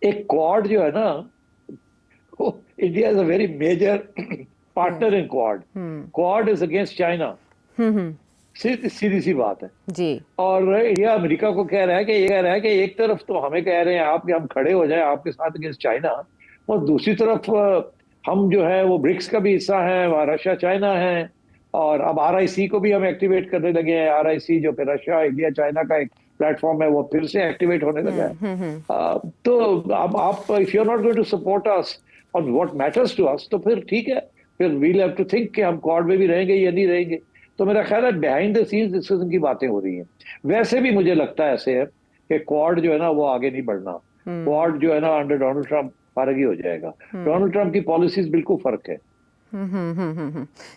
एक क्वाड जो है ना, India is a very major partner in Quad. Quad is against China. सीधी सी बात है जी. और इंडिया अमेरिका को कह रहा है कि एक तरफ तो हमें कह रहे हैं आप कि हम खड़े हो जाएं आपके साथ अगेंस्ट चाइना, और दूसरी तरफ हम जो है वो ब्रिक्स का भी हिस्सा है, वहाँ रशिया चाइना है, और अब RIC को भी हम एक्टिवेट करने लगे हैं. RIC जो फिर रशिया इंडिया चाइना का एक प्लेटफॉर्म है, वो फिर से एक्टिवेट होने लगा है. तो अब आप if you are not going to support us on what matters to us, तो फिर ठीक है, फिर वील हैव टू थिंक कि हम क्वाड में भी रहेंगे या नहीं रहेंगे. तो मेरा ख्याल है बिहाइंड द सीन्स डिस्कशन की बातें हो रही हैं. वैसे भी मुझे लगता है ऐसे है कि क्वाड जो है ना वो आगे नहीं बढ़ना. क्वाड जो है ना अंडर डोनाल्ड ट्रंप फर्क ही हो जाएगा. डोनाल्ड ट्रंप की पॉलिसीज बिल्कुल फर्क है.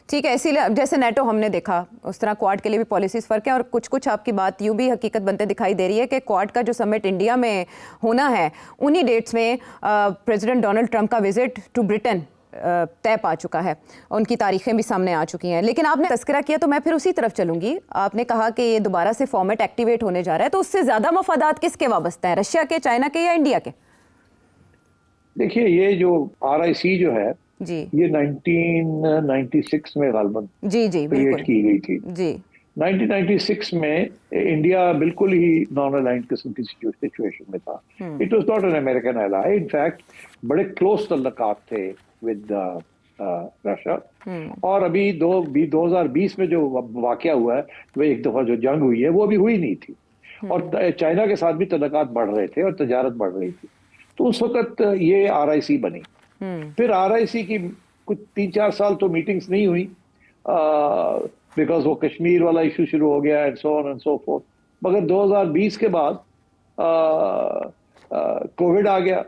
ठीक है, इसीलिए अब जैसे नेटो हमने देखा उस तरह क्वाड के लिए भी पॉलिसीज फर्क है, और कुछ कुछ आपकी बात यूं भी हकीकत बनते दिखाई दे रही है कि क्वाड का जो समिट इंडिया में होना है उन्हीं डेट्स में प्रेसिडेंट डोनाल्ड ट्रंप का विजिट टू ब्रिटेन तय पा चुका है, उनकी तारीखें भी सामने आ चुकी हैं. लेकिन आपने तस्करा किया तो मैं फिर उसी तरफ चलूंगी. आपने कहा कि ये दोबारा से फॉर्मेट एक्टिवेट होने जा रहा है, तो उससे ज्यादा मफादात किसके वाबस्ता है, रशिया के, चाइना के या इंडिया के? देखिए, ये जो RIC जो है जी ये 1996 में गालबन जी जी क्रिएट बिल्कुल की गई थी. जी. 1996 में इंडिया बिल्कुल ही नॉन अलाइंड किस्म की सिचुएशन में था. It was not an American ally. In fact बड़े क्लोज तल्लुकात थे विद रशिया. और अभी 2020 में जो वाकया हुआ है, वो एक दफा जो जंग हुई है वो अभी हुई नहीं थी, और चाइना के साथ भी तल्लुकात बढ़ रहे थे और तजारत बढ़ रही थी. तो उस वक्त ये RIC बनी. फिर RIC की कुछ 3-4 साल तो मीटिंग्स नहीं हुई, बिकॉज वो कश्मीर वाला इशू शुरू हो गया and so on and so fourth. मगर 2020 के बाद कोविड आ गया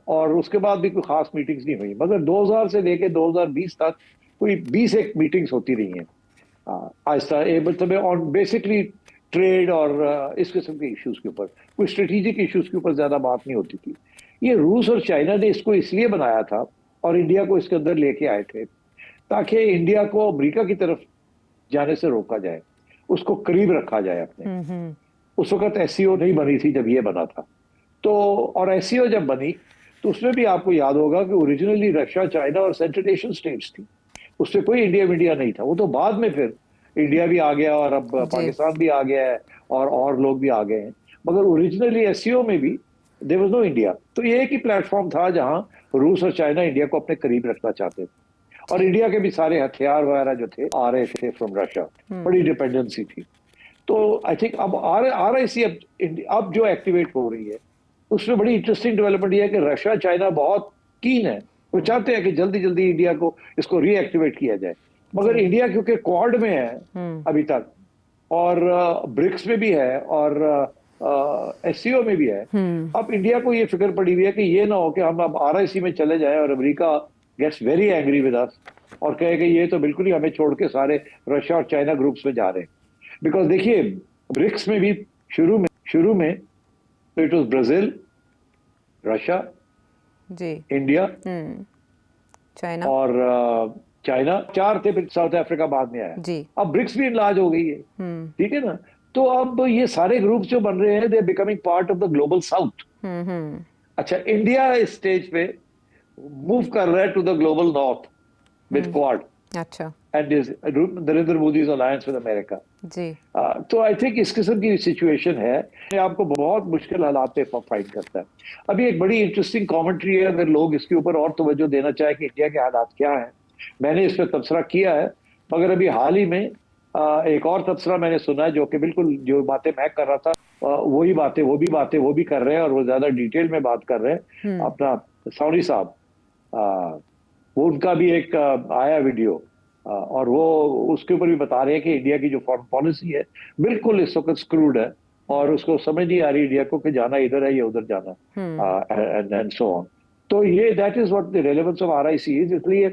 और उसके बाद भी कोई खास मीटिंग्स नहीं हुई. मगर 2000 से लेके 2020 तक कोई 20 एक मीटिंग्स होती रही हैं आहिस्ता, मतलब ऑन बेसिकली ट्रेड और इस किस्म के इश्यूज के ऊपर. कोई स्ट्रेटेजिक इश्यूज के ऊपर ज्यादा बात नहीं होती थी. ये रूस और चाइना ने इसको इसलिए बनाया था और इंडिया को इसके अंदर लेके आए थे ताकि इंडिया को अमेरिका की तरफ जाने से रोका जाए, उसको करीब रखा जाए अपने. उस वक्त SCO नहीं बनी थी जब ये बना था. तो और SCO जब बनी तो उसमें भी आपको याद होगा कि ओरिजिनली रशिया, चाइना और सेंट्रल एशियन स्टेट्स थी. उससे कोई इंडिया नहीं था. वो तो बाद में फिर इंडिया भी आ गया और अब पाकिस्तान भी आ गया है और लोग भी आ गए हैं. मगर ओरिजिनली SCO में भी देयर वाज नो इंडिया. तो ये एक ही प्लेटफॉर्म था जहां रूस और चाइना इंडिया को अपने करीब रखना चाहते थे, और इंडिया के भी सारे हथियार वगैरह जो थे आ रहे थे फ्रॉम रशिया. बड़ी डिपेंडेंसी थी. तो आई थिंक अब RIC अब जो एक्टिवेट हो रही है उसमें बड़ी इंटरेस्टिंग डेवलपमेंट ये है कि रशिया चाइना बहुत कीन है. वो चाहते हैं कि जल्दी जल्दी इंडिया को इसको रीएक्टिवेट किया जाए. मगर इंडिया क्योंकि क्वाड में है अभी तक, और ब्रिक्स में भी है, और SCO में भी है, अब इंडिया को ये फिक्र पड़ी हुई है कि ये ना हो कि हम अब RIC में चले जाएं और America gets very angry with us और कहे कि ये तो बिल्कुल ही हमें छोड़ के सारे रशिया और चाइना ग्रुप्स में जा रहे हैं. बिकॉज देखिए, ब्रिक्स में भी शुरू में तो it was Brazil, Russia ji, India China और चाइना, 4 थे. फिर साउथ अफ्रीका बाद में आया जी. अब ब्रिक्स भी इनलाज हो गई है. ठीक है ना. तो अब ये सारे ग्रुप्स जो बन रहे हैं they are becoming part of the global south. अच्छा, इंडिया इस स्टेज पे मूव कर रहा है to the global north with Quad. अच्छा. And is Narendra Modi alliance with America जी. तो आई थिंक इस किस्म की सिचुएशन है, ये आपको बहुत मुश्किल हालात पे फाइट करता है. अभी एक बड़ी इंटरेस्टिंग कमेंट्री है, अगर लोग इसके ऊपर और तवज्जो देना चाहे कि इंडिया के हालात क्या हैं. मैंने इस पर तबसरा किया है, मगर अभी हाल ही में एक और तबसरा मैंने सुना है जो कि बिल्कुल जो बातें मैं कर रहा था वही बातें वो भी कर रहे हैं, और वो ज्यादा डिटेल में बात कर रहे हैं. अपना सौरी साहब, वो उनका भी एक आया वीडियो, और वो उसके ऊपर भी बता रहे हैं कि इंडिया की जो फॉरेन पॉलिसी है बिल्कुल इस वक्त स्क्रूड है, और उसको समझ नहीं आ रही इंडिया को कि जाना इधर है या उधर जाना, एंड सो ऑन. तो ये that is what the relevance of RIC is. इसलिए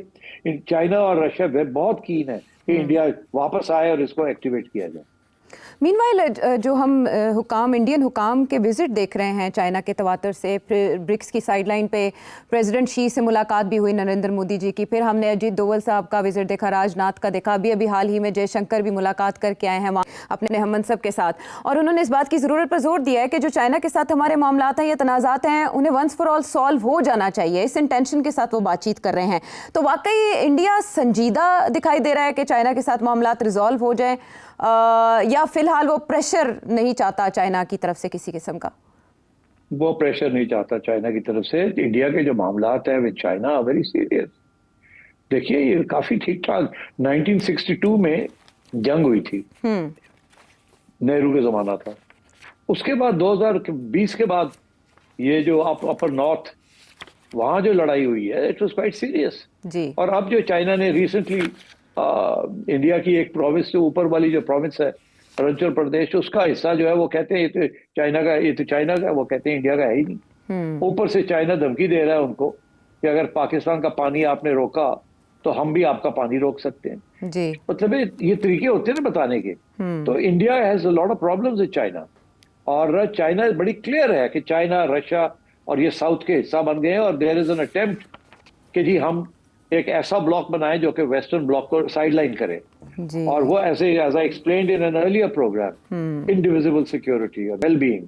चाइना और रशिया बहुत कीन है कि इंडिया वापस आए और इसको एक्टिवेट किया जाए. मीनवाइल जो हम हुकाम इंडियन हुकाम के विजिट देख रहे हैं चाइना के तवातर से, फिर ब्रिक्स की साइडलाइन पे प्रेसिडेंट शी से मुलाकात भी हुई नरेंद्र मोदी जी की, फिर हमने अजीत डोवल साहब का विजिट देखा, राजनाथ का देखा, अभी हाल ही में जयशंकर भी मुलाकात करके आए हैं वहाँ अपने हम मनसब के साथ, और उन्होंने इस बात की ज़रूरत पर जोर दिया है कि जो चाइना के साथ हमारे मामलात हैं या तनाज़ात हैं उन्हें वंस फॉर ऑल सॉल्व हो जाना चाहिए। इस इंटेंशन के साथ वो बातचीत कर रहे हैं। तो वाकई इंडिया संजीदा दिखाई दे रहा है कि चाइना के साथ मामलात रिजॉल्व हो जाएं, या फिलहाल वो प्रेशर नहीं चाहता चाइना की तरफ से किसी किस्म का? वो प्रेशर नहीं चाहता चाइना की तरफ से। इंडिया के जो मामलात हैं विद चाइना वेरी सीरियस। देखिए ये काफी ठीक ठाक 1962 में जंग हुई थी, नेहरू के जमाना था। उसके बाद 2020 के बाद ये जो अपर नॉर्थ वहां जो लड़ाई हुई है इट वाज क्वाइट सीरियस जी। और अब जो चाइना ने रिसेंटली इंडिया की एक प्रोविंस से ऊपर वाली जो प्रोविंस है अरुणाचल प्रदेश, उसका हिस्सा जो है वो कहते हैं ये तो चाइना का, ये तो चाइना का, वो कहते हैं इंडिया का है ही नहीं। ऊपर से चाइना धमकी दे रहा है उनको कि अगर पाकिस्तान का पानी आपने रोका तो हम भी आपका पानी रोक सकते हैं जी। मतलब ये तरीके होते हैं ना बताने के। तो India has a lot of problems with China और चाइना बड़ी क्लियर है कि चाइना रशिया और ये साउथ के हिस्सा बन गए हैं और देयर इज एन अटेम्प्ट कि जी हम एक ऐसा ब्लॉक बनाए जो कि वेस्टर्न ब्लॉक को साइडलाइन करे जी। और वो ऐसे as I explained in an earlier program indivisible security और वेल बीइंग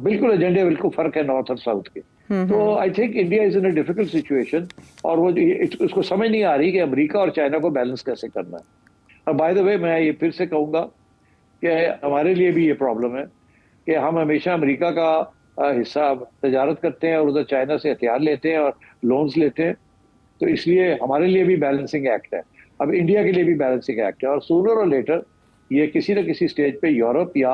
बिल्कुल एजेंडे बिल्कुल फर्क है नॉर्थ और साउथ के। तो I think India is in a difficult situation और वो उसको समझ नहीं आ रही कि अमेरिका और चाइना को बैलेंस कैसे करना है। और बाय द वे मैं ये फिर से कहूंगा कि हमारे लिए भी ये प्रॉब्लम है कि हम हमेशा अमेरिका का हिस्सा तजारत करते हैं और उधर चाइना से हथियार लेते हैं और लोन्स लेते हैं। तो इसलिए हमारे लिए भी बैलेंसिंग एक्ट है, अब इंडिया के लिए भी बैलेंसिंग एक्ट है और सूनर और लेटर ये किसी न किसी स्टेज पे यूरोप या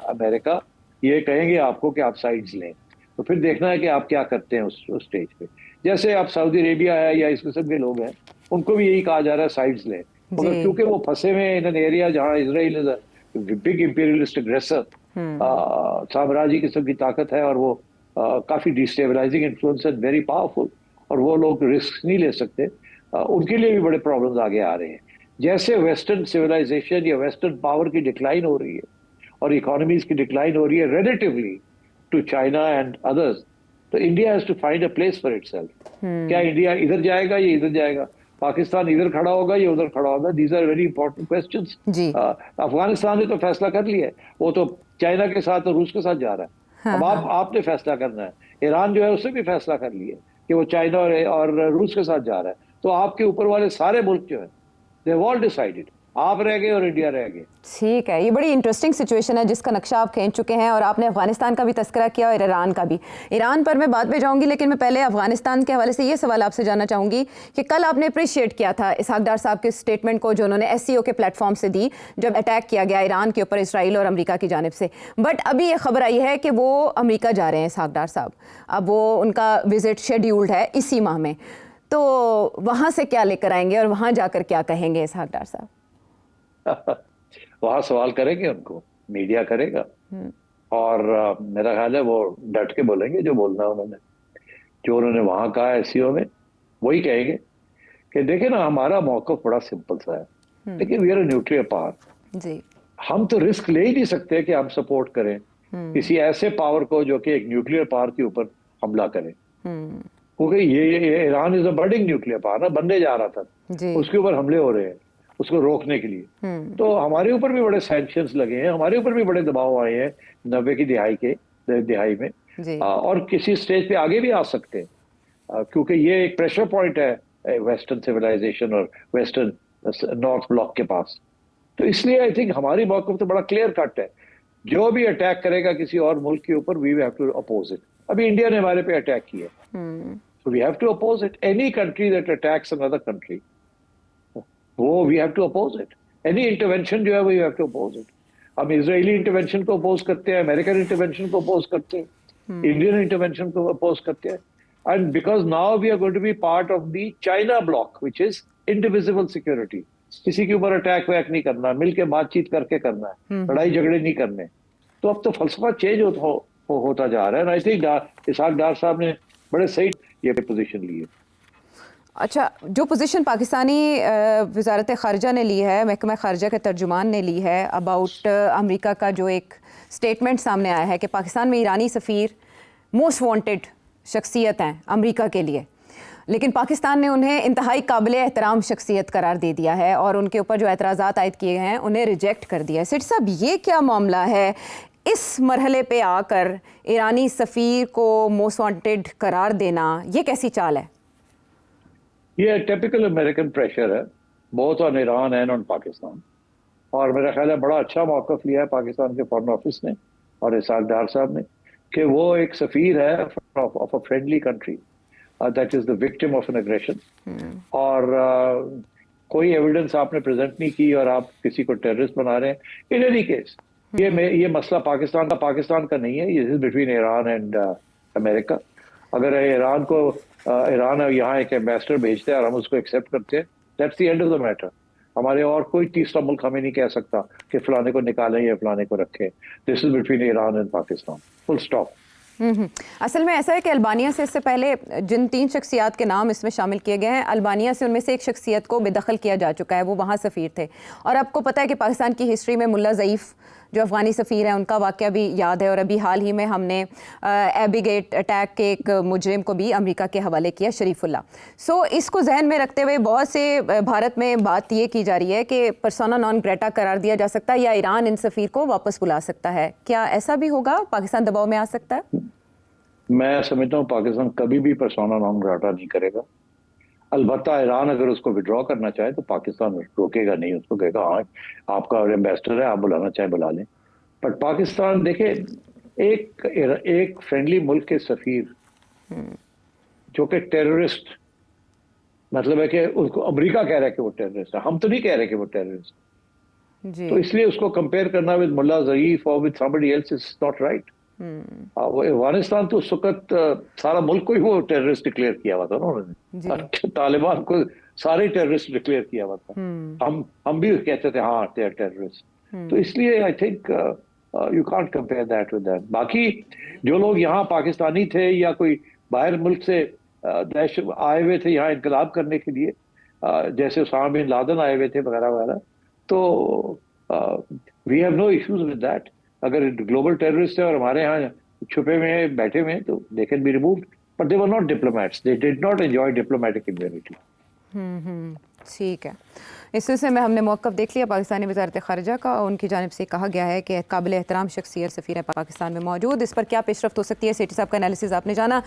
अमेरिका ये कहेंगे आपको कि आप साइड्स लें। तो फिर देखना है कि आप क्या करते हैं उस स्टेज पे। जैसे आप सऊदी अरेबिया है या इस किस्म के लोग हैं उनको भी यही कहा जा रहा है साइड्स लें, मगर क्योंकि वो फंसे हुए इन एन एरिया जहाँ Israel is a big imperialist अग्रेसर, साम्राज्य किस्म की ताकत है और वो काफी डिस्टेबलाइजिंग इन्फ्लुएंस है, वेरी पावरफुल, और वो लोग रिस्क नहीं ले सकते। उनके लिए भी बड़े प्रॉब्लम्स आगे आ रहे हैं। जैसे वेस्टर्न सिविलाइजेशन या वेस्टर्न पावर की डिक्लाइन हो रही है और इकोनॉमीज की डिक्लाइन हो रही है relatively to China and others, तो India has to find a place for itself. क्या इंडिया इधर जाएगा या इधर जाएगा, पाकिस्तान इधर खड़ा होगा या उधर खड़ा होगा? These are very important questions. Afghanistan ने तो फैसला कर लिया है, वो तो चाइना के साथ और रूस के साथ जा रहा है। अब आपने फैसला करना है। ईरान जो है उसने भी फैसला कर लिया कि वो चाइना और रूस के साथ जा रहा है। तो आपके ऊपर वाले सारे मुल्क जो है दे हैव ऑल डिसाइडेड, आप रह गए और इंडिया रह गए। ठीक है, ये बड़ी इंटरेस्टिंग सिचुएशन है जिसका नक्शा आप खींच चुके हैं और आपने अफगानिस्तान का भी तस्करा किया और ईरान का भी। ईरान पर मैं बाद में जाऊंगी, लेकिन मैं पहले अफगानिस्तान के हवाले से ये सवाल आपसे जानना चाहूंगी कि कल आपने अप्रिशिएट किया था इसहाक डार साहब के स्टेटमेंट को जो उन्होंने SCO के प्लेटफॉर्म से दी जब अटैक किया गया ईरान के ऊपर इसराइल और अमेरिका की जानिब से। बट अभी ये खबर आई है कि वो अमेरिका जा रहे हैं इसहाक डार साहब, अब वो उनका विजिट शेड्यूल्ड है इसी माह में। तो वहाँ से क्या लेकर आएंगे और वहाँ जाकर क्या कहेंगे इसहाक डार साहब? वहां सवाल करेंगे, उनको मीडिया करेगा और मेरा ख्याल है वो डट के बोलेंगे जो बोलना उन्होंने, जो उन्होंने वहां कहा SCO में वही कहेंगे कि देखे ना हमारा मौक़िफ़ बड़ा सिंपल सा है, लेकिन we are a nuclear power जी, हम तो रिस्क ले ही नहीं सकते कि हम सपोर्ट करें किसी ऐसे पावर को जो कि एक न्यूक्लियर पावर के ऊपर हमला करे, क्योंकि ये Iran is a budding nuclear power ना, बनने जा रहा था, उसके ऊपर हमले हो रहे हैं उसको रोकने के लिए। तो हमारे ऊपर भी बड़े सैंक्शंस लगे हैं, हमारे ऊपर भी बड़े दबाव आए हैं 90 की दिहाई में और किसी स्टेज पे आगे भी आ सकते हैं क्योंकि ये एक प्रेशर पॉइंट है वेस्टर्न सिविलाइजेशन और वेस्टर्न नॉर्थ ब्लॉक के पास। तो इसलिए आई थिंक हमारी मौक़िफ़ तो बड़ा क्लियर कट है, जो भी अटैक करेगा किसी और मुल्क के ऊपर we have to oppose it. अभी इंडिया ने हमारे पे अटैक किया, so we have to oppose it. Any country that attacks another country, वो we have to oppose it. Any intervention जो है वो you have to oppose it. हम इजरायली इंटरवेंशन को अपोज करते हैं, अमेरिकन इंटरवेंशन को अपोज करते हैं, इंडियन इंटरवेंशन को अपोज करते हैं, and because now we are going to be part of the China block which is indivisible security. किसी के ऊपर अटैक वैक नहीं करना, मिलके बातचीत करके करना है, लड़ाई झगड़े नहीं करने। तो अब तो फलसफा चेंज होता जा रहा है। आई थिंक इसहाक डार साहब ने बड़े सही ये पोजीशन ली है। अच्छा, जो पोजीशन पाकिस्तानी वजारत ख़ारजा ने ली है, महकमा ख़ारजा के तर्जुमान ने ली है अबाउट अमेरिका का जो एक स्टेटमेंट सामने आया है कि पाकिस्तान में ईरानी सफ़ीर मोस्ट वांटेड शख्सियत हैं अमेरिका के लिए, लेकिन पाकिस्तान ने उन्हें इंतहाई काबिल एहतराम शख्सियत करार दे दिया है और उनके ऊपर जो एतराज़ात आयद किए हैं उन्हें रिजेक्ट कर दिया है। सेठ साहब, ये क्या मामला है? इस मरहले पे आकर ईरानी सफ़ीर को मोस्ट वांटेड करार देना, ये कैसी चाल है? ये टिपिकल अमेरिकन प्रेशर है, both on Iran and on Pakistan. और मेरा ख्याल है बड़ा अच्छा मौक़िफ़ लिया है पाकिस्तान के फॉरेन ऑफिस ने और इसाक डार साहब ने कि वो एक सफ़ीर है of a friendly country that is the victim of an aggression. और कोई एविडेंस आपने प्रेजेंट नहीं की और आप किसी को टेररिस्ट बना रहे हैं। इन एनी केस ये मसला पाकिस्तान का नहीं है, ये is between Iran and America. अगर ईरान यहाँ एक एम्बेसडर भेजते हैं और हम उसको एक्सेप्ट करते हैं, that's the end of the matter. हमारे और कोई तीसरा मुल्क हमें नहीं कह सकता कि फलाने को निकालें या फलाने को रखें। This is between Iran and Pakistan, full stop. असल में ऐसा है कि अल्बानिया से इससे पहले जिन 3 शख्सियात के नाम इसमें शामिल किए गए हैं, अल्बानिया से उनमें से एक शख्सियत को बेदखल किया जा चुका है, वो वहाँ सफ़ीर थे। और आपको पता है कि पाकिस्तान की हिस्ट्री में मुल्ला ज़ईफ़ जो अफ़गानी सफ़ीर है, उनका वाक़या भी याद है। और अभी हाल ही में हमने एबी गेट अटैक के एक मुजरिम को भी अमेरिका के हवाले किया, शरीफुल्लाह। सो इसको जहन में रखते हुए बहुत से भारत में बात ये की जा रही है कि पर्सोना नॉन ग्रेटा करार दिया जा सकता है या ईरान इन सफ़ीर को वापस बुला सकता है। क्या ऐसा भी होगा? पाकिस्तान दबाव में आ सकता है? मैं समझता हूँ पाकिस्तान कभी भी पर्सोना नॉन ग्राटा नहीं करेगा। अलबत्ता ईरान अगर उसको विड्रॉ करना चाहे तो पाकिस्तान रोकेगा नहीं, उसको कहेगा हाँ आपका एम्बेसडर है, आप बुलाना चाहे बुला लें। बट पाकिस्तान देखे, एक फ्रेंडली मुल्क के सफीर जो कि टेररिस्ट, मतलब है कि उसको अमेरिका कह रहा है कि वो टेररिस्ट है, हम तो नहीं कह रहे कि वो टेररिस्ट, तो इसलिए उसको कंपेयर करना विद मुल्ला ज़ईफ़ और with somebody else is not right. Afghanistan तो उस वक्त सारा मुल्क को ही वो टेररिस्ट डिक्लेयर किया हुआ था ना उन्होंने, तालिबान को सारे टेररिस्ट डिक्लेयर किया हुआ था। हम भी कहते थे हाँ दे आर टेररिस्ट। तो इसलिए I think you can't compare that with that. बाकी जो लोग यहाँ पाकिस्तानी थे या कोई बाहर मुल्क से आए हुए थे यहाँ इनकलाब करने के लिए, जैसे उसामा बिन लादेन आए हुए थे वगैरह वगैरह, तो we have no issues with that. अगर ग्लोबल टेररिस्ट है और हमारे यहाँ छुपे हुए हैं, बैठे हुए हैं, तो they can be removed, but they were not diplomats, they did not enjoy diplomatic immunity. ठीक है, इस सिलसिले में हमने मौक़िफ़ देख लिया पाकिस्तानी वज़ारत ख़ारजा का। उनकी जानिब से कहा गया है कि काबिल एहतराम शख्सियत सफ़ीर पाकिस्तान में मौजूद। इस पर क्या पेशरफ्त हो सकती है, सेठी साहब का एनालिसिस आपने जाना।